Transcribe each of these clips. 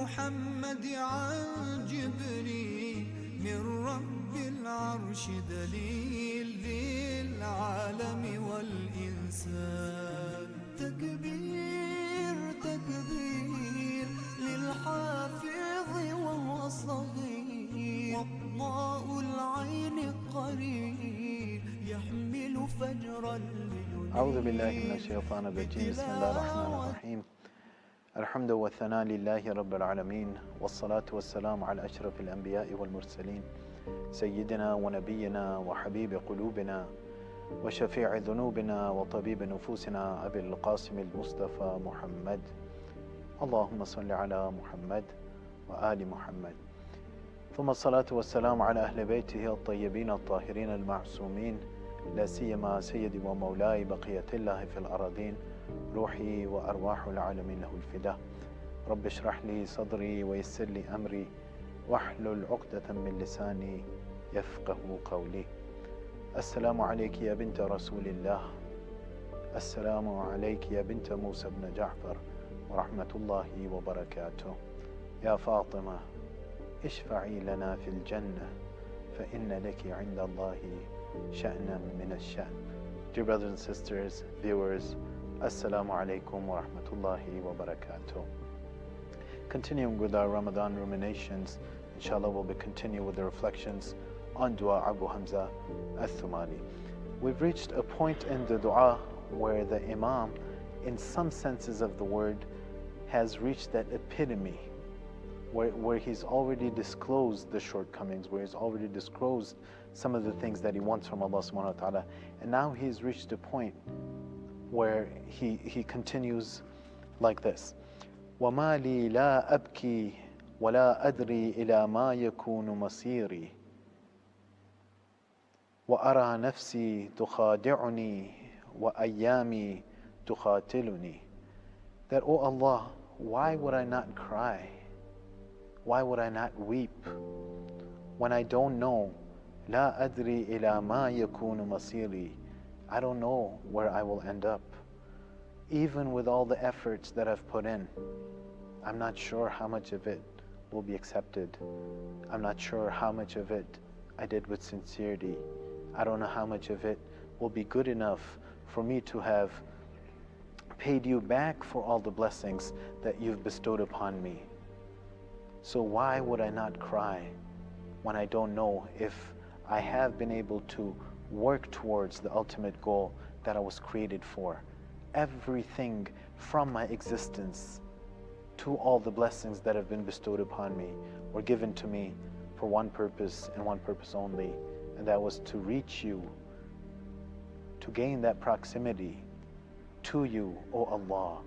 محمد عن جبريل من رب العرش دليل للعالم والإنسان. تكبير تكبير للحافظ وهو صغير، وضاء العين قرير يحمل فجرا لينير. أعوذ بالله من الشيطان الرجيم. بسم الله الرحمن الرحيم. الحمد والثناء لله رب العالمين، والصلاة والسلام على أشرف الأنبياء والمرسلين سيدنا ونبينا وحبيب قلوبنا وشفيع ذنوبنا وطبيب نفوسنا أبي القاسم المصطفى محمد. اللهم صل على محمد وآل محمد. ثم الصلاة والسلام على أهل بيته الطيبين الطاهرين المعصومين، لا سيما سيدي ومولاي بقية الله في الأراضين، روحي وأرواح العالمين له الفداء. رب اشرح لي صدري ويسر لي أمري واحلل عقدة من لساني يفقه قولي. السلام عليك يا بنت رسول الله، السلام عليك يا بنت موسى بن جعفر ورحمة الله وبركاته. يا فاطمة اشفعي لنا في الجنة فإن لك عند الله شأنا من الشأن. Dear brothers and sisters, viewers, Assalamu alaikum wa rahmatullahi wa barakatuh. Continuing with our Ramadan ruminations, inshallah we'll be continuing with the reflections on Dua Abu Hamzah al-Thumali. We've reached a point in the dua where the Imam, in some senses of the word, has reached that epitome where he's already disclosed the shortcomings, where he's already disclosed some of the things that he wants from Allah subhanahu wa ta'ala. And now he's reached a point where he continues like this. وَمَا لِي لَا أَبْكِي وَلَا أَدْرِي إِلَى مَا يَكُونُ مَصِيرِي وَأَرَى نَفْسِي تُخَادِعُنِي وَأَيَّامِي تُخَاتِلُنِي. That, oh Allah, why would I not cry? Why would I not weep when I don't know? لا أدري إلى ما يكون مصيري. I don't know where I will end up. Even with all the efforts that I've put in, I'm not sure how much of it will be accepted. I'm not sure how much of it I did with sincerity. I don't know how much of it will be good enough for me to have paid you back for all the blessings that you've bestowed upon me. So why would I not cry when I don't know if I have been able to work towards the ultimate goal that I was created for? Everything from my existence to all the blessings that have been bestowed upon me were given to me for one purpose and one purpose only, and that was to reach you, to gain that proximity to you, O Allah,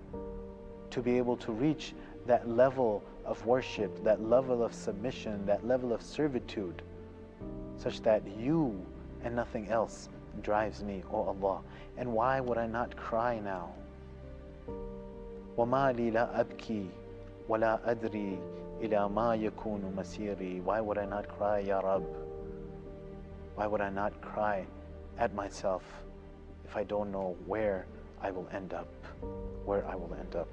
to be able to reach that level of worship, that level of submission, that level of servitude, such that you and nothing else drives me, O Allah. And why would I not cry now? وَمَا لِي لَا أَبْكِي وَلَا أَدْرِي إِلَى مَا يَكُونُ مَسِيرِي. Why would I not cry, Ya Rab? Why would I not cry at myself if I don't know where I will end up? Where I will end up.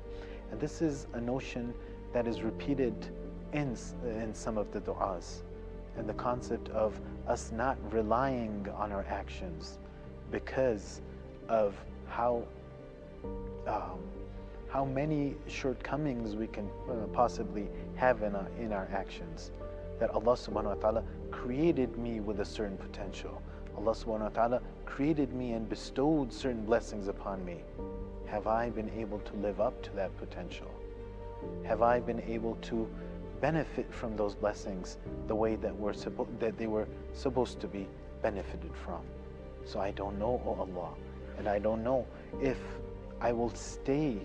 And this is a notion that is repeated in some of the du'as, and the concept of us not relying on our actions because of how many shortcomings we can possibly have in our actions. That Allah subhanahu wa ta'ala created me with a certain potential. Allah subhanahu wa ta'ala created me and bestowed certain blessings upon me. Have I been able to live up to that potential? Have I been able to benefit from those blessings the way that they were supposed to be benefited from? So I don't know, O Allah, and I don't know if I will stay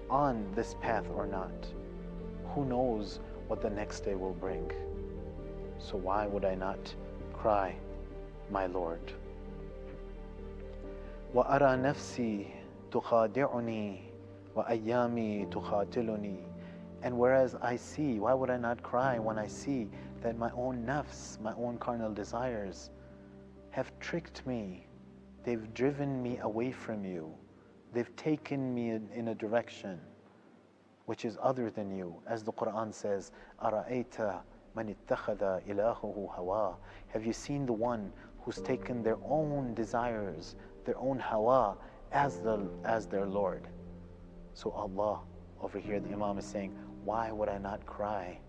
on this path or not. Who knows what the next day will bring? So why would I not cry, my Lord? وَأَرَى نَفْسِي تُخَادِعُنِي وَأَيَّامِي تُخَاتِلُنِي. And whereas I see, why would I not cry when I see that my own nafs, my own carnal desires have tricked me. They've driven me away from you. They've taken me in a direction which is other than you. As the Quran says, أَرَأَيْتَ مَنِ اتَّخَذَ إِلَهُهُ هَوَى. Have you seen the one who's taken their own desires, their own hawa, as their Lord? So Allah, over here the Imam is saying, why would I not cry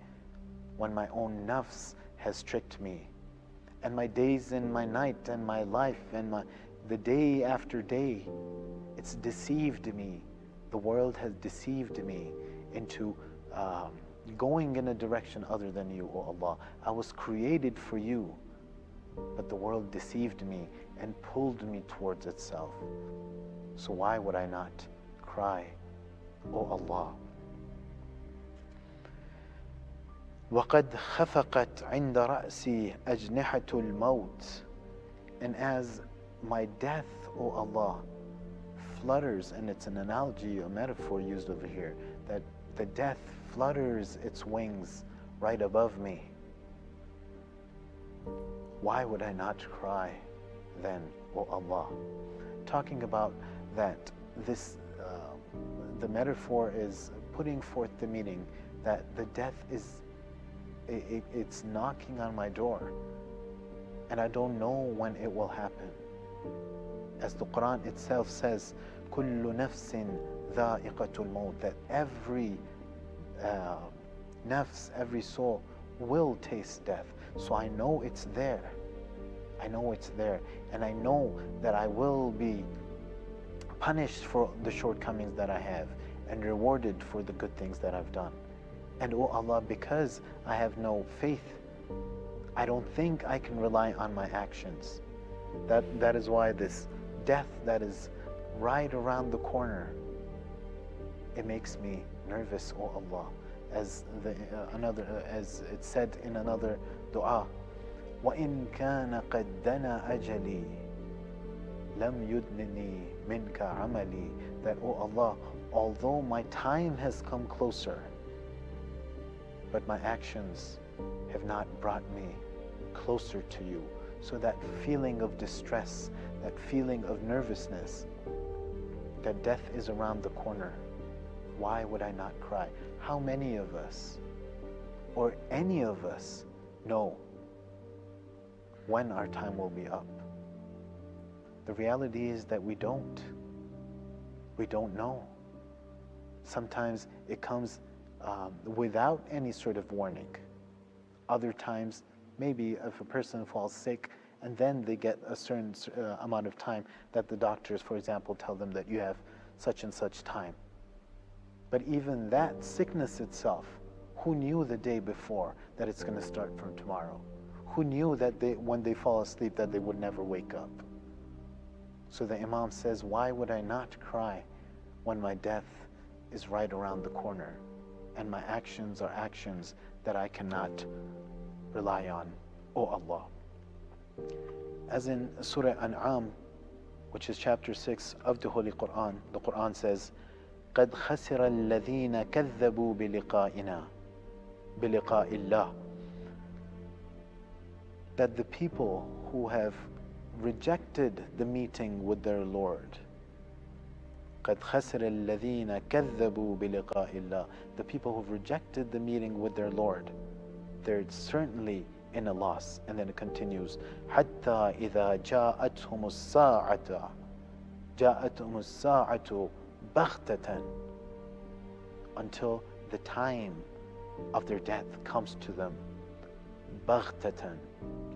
when my own nafs has tricked me? And my days and my night and my life and the day after day, it's deceived me. The world has deceived me into going in a direction other than you, O Allah. I was created for you, but the world deceived me and pulled me towards itself. So why would I not cry, O Allah? وَقَدْ خَفَقَتْ عِنْدَ رَأْسِي أَجْنِحَةُ الْمَوْتِ. And as my death, O Allah, flutters, and it's an analogy, a metaphor used over here, that the death flutters its wings right above me. Why would I not cry then, O Allah? Talking about that, this, the metaphor is putting forth the meaning that the death is, it's knocking on my door, and I don't know when it will happen. As the Quran itself says, كُلُّ نَفْسٍ ذَائِقَةُ الْمَوْتِ, that every nafs, every soul will taste death. So I know it's there. I know it's there. And I know that I will be punished for the shortcomings that I have and rewarded for the good things that I've done. And O Allah, because I have no faith, I don't think I can rely on my actions. That is why this death that is right around the corner, it makes me nervous, O Allah. As it's said in another dua, وَإِن كَانَ قَدْ دَنَا أَجَلِي لَمْ يُدْنِنِي مِنْكَ عَمَلِي. That, O Allah, although my time has come closer, but my actions have not brought me closer to you. So that feeling of distress, that feeling of nervousness, that death is around the corner, why would I not cry? How many of us, or any of us, know when our time will be up? The reality is that we don't. We don't know. Sometimes it comes without any sort of warning. Other times, maybe if a person falls sick and then they get a certain amount of time that the doctors, for example, tell them that you have such and such time. But even that sickness itself, who knew the day before that it's going to start from tomorrow? Who knew that when they fall asleep that they would never wake up? So the Imam says, why would I not cry when my death is right around the corner and my actions are actions that I cannot rely on, O Allah? As in Surah An'am, which is chapter 6 of the Holy Quran, the Quran says, قَدْ خَسِرَ الَّذِينَ كَذَّبُوا بِلِقَاءِ اللَّهِ. That the people who have rejected the meeting with their Lord, قَدْ خَسِرَ الَّذِينَ كَذَّبُوا بِلِقَاءِ اللَّهِ, the people who've rejected the meeting with their Lord, they're certainly in a loss. And then it continues, حَتَّى إِذَا جَاءَتْهُمُ السَّاعَةُ بَغْتَةً, until the time of their death comes to them, بَغْتَةً,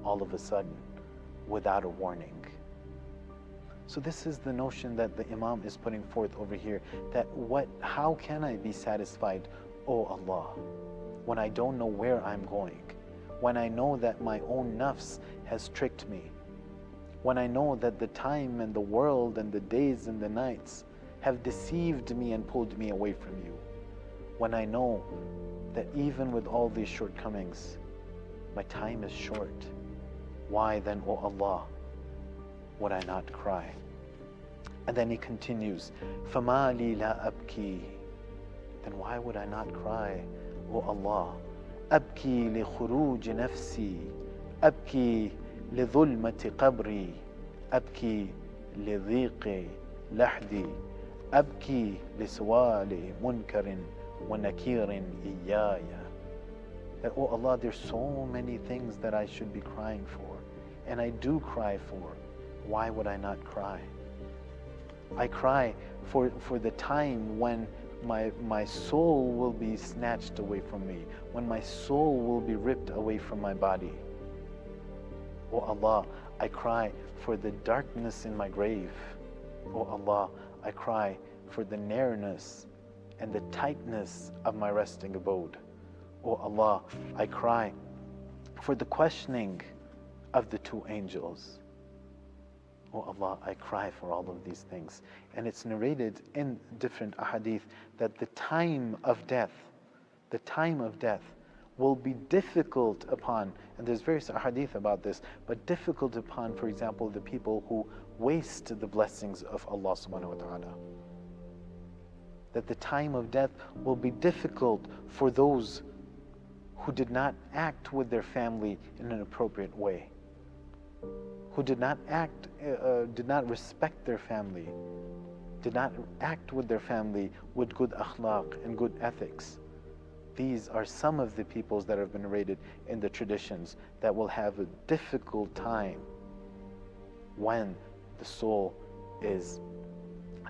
all of a sudden, without a warning. So this is the notion that the Imam is putting forth over here, that how can I be satisfied, O Allah, when I don't know where I'm going, when I know that my own nafs has tricked me, when I know that the time and the world and the days and the nights have deceived me and pulled me away from you, when I know that even with all these shortcomings, my time is short. Why then, O Allah, would I not cry? And then he continues, فَمَا لِي لَا أَبْكِي. Then why would I not cry, O Allah? أَبْكِي لِخُرُوجِ نَفْسِي أَبْكِي لِظُلْمَةِ قَبْرِي أَبْكِي لِضِيقِ لَحْدِي أَبْكِي لِسُوَالِ مُنْكَرٍ وَنَكِيرٍ إِيَّايَ. That, oh Allah, there's so many things that I should be crying for, and I do cry for. Why would I not cry? I cry for the time when my soul will be snatched away from me, when my soul will be ripped away from my body. Oh Allah, I cry for the darkness in my grave. Oh Allah, I cry for the narrowness and the tightness of my resting abode. Oh Allah, I cry for the questioning of the two angels. Oh Allah, I cry for all of these things. And it's narrated in different ahadith that the time of death will be difficult upon, and there's various ahadith about this, but difficult upon, for example, the people who waste the blessings of Allah subhanahu wa ta'ala. That the time of death will be difficult for those who did not act with their family in an appropriate way, who did not respect their family, did not act with their family with good akhlaq and good ethics. These are some of the peoples that have been narrated in the traditions that will have a difficult time when the soul is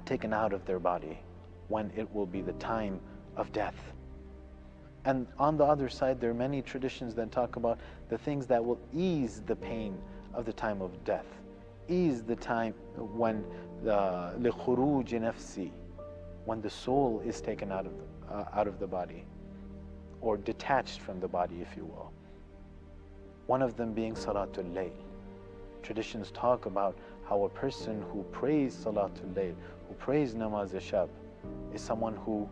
taken out of their body, when it will be the time of death. And on the other side, there are many traditions that talk about the things that will ease the pain of the time of death, ease the time when لِخُرُوجِ نَفْسِ, when the soul is taken out of the body, or detached from the body, if you will. One of them being Salatul Layl. Traditions talk about how a person who prays Salatul Layl, who prays Namaz Shab, is someone who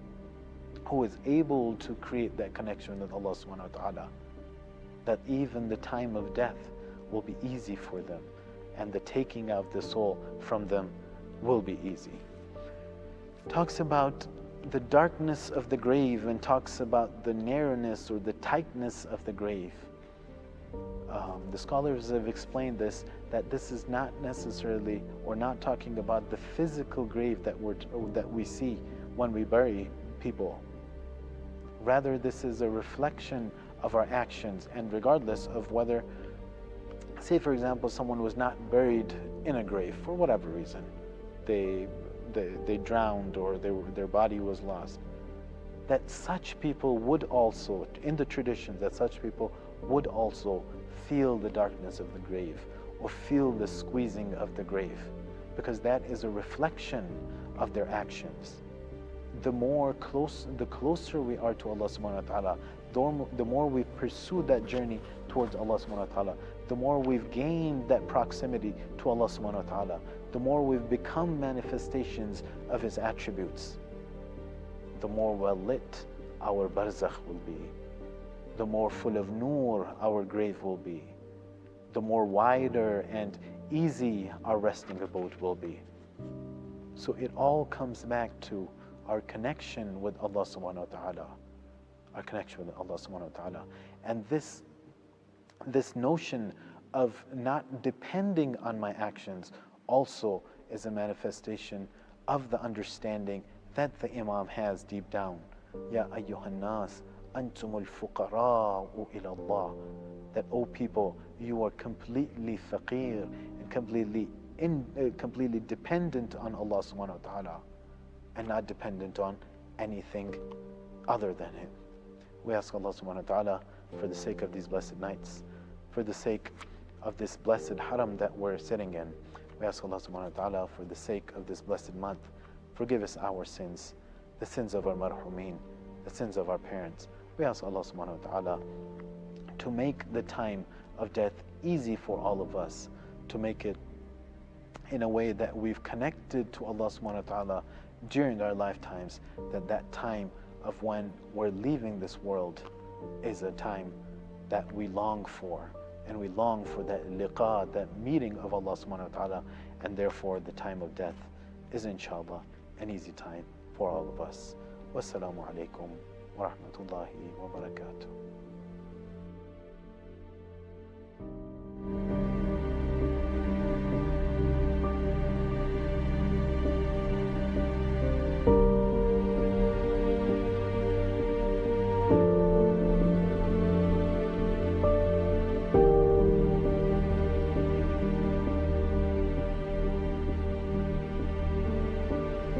is able to create that connection with Allah subhanahu wa ta'ala, that even the time of death will be easy for them, and the taking of the soul from them will be easy. Talks about the darkness of the grave, and talks about the narrowness or the tightness of the grave. The scholars have explained this, that this is not necessarily, or not talking about the physical grave that we see when we bury people. Rather, this is a reflection of our actions, and regardless of whether, say for example, someone was not buried in a grave for whatever reason, they drowned, or their body was lost, that such people would also, in the traditions, that such people would also feel the darkness of the grave, or feel the squeezing of the grave, because that is a reflection of their actions. The closer we are to Allah subhanahu wa ta'ala, the more we pursue that journey towards Allah subhanahu wa ta'ala, the more we've gained that proximity to Allah subhanahu wa ta'ala, the more we've become manifestations of His attributes, the more well lit our barzakh will be, the more full of nur our grave will be, the more wider and easy our resting abode will be. So it all comes back to our connection with Allah subhanahu wa ta'ala, our connection with Allah subhanahu wa ta'ala. And this notion of not depending on my actions also is a manifestation of the understanding that the Imam has deep down. Ya ayyuhan nas, antumul fuqara'u ila Allah. That, O people, you are completely faqir and completely dependent on Allah subhanahu wa ta'ala, and not dependent on anything other than Him. We ask Allah subhanahu wa ta'ala, for the sake of these blessed nights, for the sake of this blessed haram that we're sitting in, we ask Allah subhanahu wa ta'ala, for the sake of this blessed month, forgive us our sins, the sins of our marhumin, the sins of our parents. We ask Allah subhanahu wa ta'ala to make the time of death easy for all of us, to make it in a way that we've connected to Allah subhanahu wa ta'ala during our lifetimes, that time of when we're leaving this world is a time that we long for, and we long for that liqa, that meeting of Allah subhanahu wa ta'ala, and therefore the time of death is inshallah an easy time for all of us. Wassalamu alaikum wa rahmatullahi wa barakatuh.